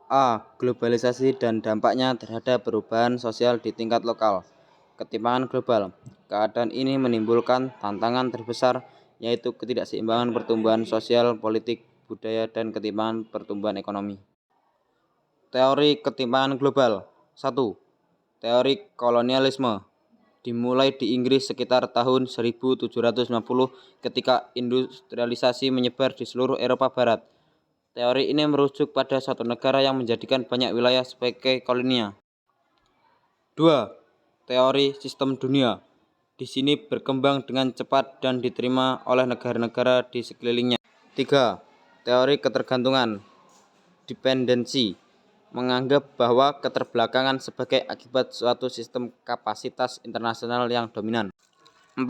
A. Globalisasi dan dampaknya terhadap perubahan sosial di tingkat lokal. Ketimpangan global. Keadaan ini menimbulkan tantangan terbesar, yaitu ketidakseimbangan pertumbuhan sosial, politik, budaya, dan ketimpangan pertumbuhan ekonomi. Teori ketimpangan global. 1. Teori kolonialisme. Dimulai di Inggris sekitar tahun 1750 ketika industrialisasi menyebar di seluruh Eropa Barat. Teori ini merujuk pada suatu negara yang menjadikan banyak wilayah sebagai koloninya. 2. Teori sistem dunia. Di sini berkembang dengan cepat dan diterima oleh negara-negara di sekelilingnya. 3. Teori ketergantungan. Dependensi. Menganggap bahwa keterbelakangan sebagai akibat suatu sistem kapasitas internasional yang dominan. 4.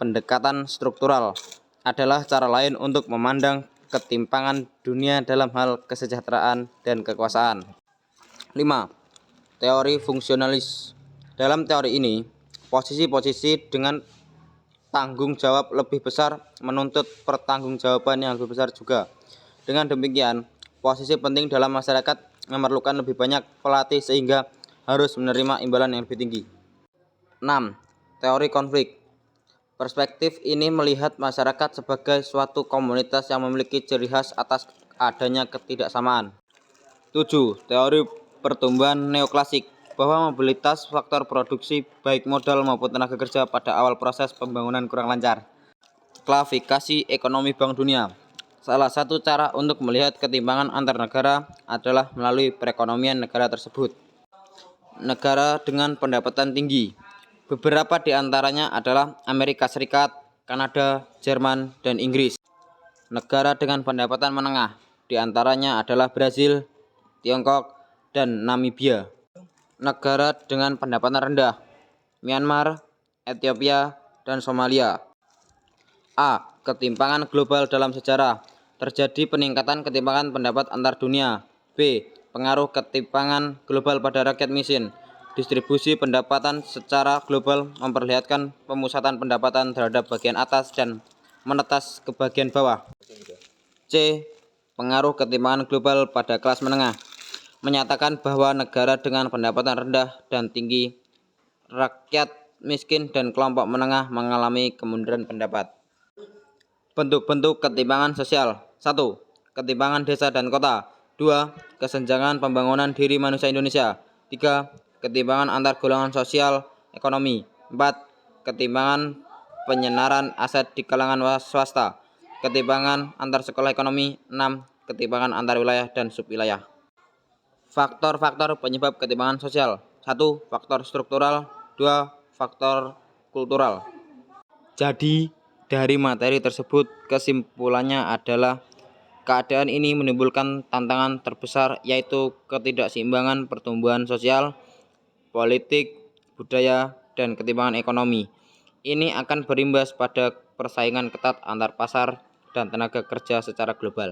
Pendekatan struktural adalah cara lain untuk memandang ketimpangan dunia dalam hal kesejahteraan dan kekuasaan. 5. Teori fungsionalis. Dalam teori ini, posisi-posisi dengan tanggung jawab lebih besar menuntut pertanggungjawaban yang lebih besar juga. Dengan demikian, posisi penting dalam masyarakat memerlukan lebih banyak pelatih sehingga harus menerima imbalan yang lebih tinggi. 6. Teori konflik. Perspektif ini melihat masyarakat sebagai suatu komunitas yang memiliki ciri khas atas adanya ketidaksamaan. 7. Teori pertumbuhan neoklasik, bahwa mobilitas faktor produksi baik modal maupun tenaga kerja pada awal proses pembangunan kurang lancar. Klasifikasi ekonomi Bank Dunia. Salah satu cara untuk melihat ketimpangan antar negara adalah melalui perekonomian negara tersebut. Negara dengan pendapatan tinggi. Beberapa di antaranya adalah Amerika Serikat, Kanada, Jerman, dan Inggris. Negara dengan pendapatan menengah di antaranya adalah Brasil, Tiongkok, dan Namibia. Negara dengan pendapatan rendah, Myanmar, Ethiopia, dan Somalia. A. Ketimpangan global dalam sejarah. Terjadi peningkatan ketimpangan pendapat antar dunia. B. Pengaruh ketimpangan global pada rakyat miskin. Distribusi pendapatan secara global memperlihatkan pemusatan pendapatan terhadap bagian atas dan menetas ke bagian bawah. C. Pengaruh ketimpangan global pada kelas menengah. Menyatakan bahwa negara dengan pendapatan rendah dan tinggi, rakyat miskin dan kelompok menengah mengalami kemunduran pendapat. Bentuk-bentuk ketimpangan sosial. 1. Ketimpangan desa dan kota. 2. Kesenjangan pembangunan diri manusia Indonesia. 3. Ketimpangan antar golongan sosial ekonomi. 4. Ketimpangan penyenaran aset di kalangan swasta. Ketimpangan antar sekolah ekonomi. 6. Ketimpangan antar wilayah dan subwilayah. Faktor-faktor penyebab ketimpangan sosial. 1. Faktor struktural. 2. Faktor kultural. Jadi, dari materi tersebut kesimpulannya adalah keadaan ini menimbulkan tantangan terbesar, yaitu ketidakseimbangan pertumbuhan sosial, politik, budaya, dan ketimpangan ekonomi. Ini akan berimbas pada persaingan ketat antar pasar dan tenaga kerja secara global.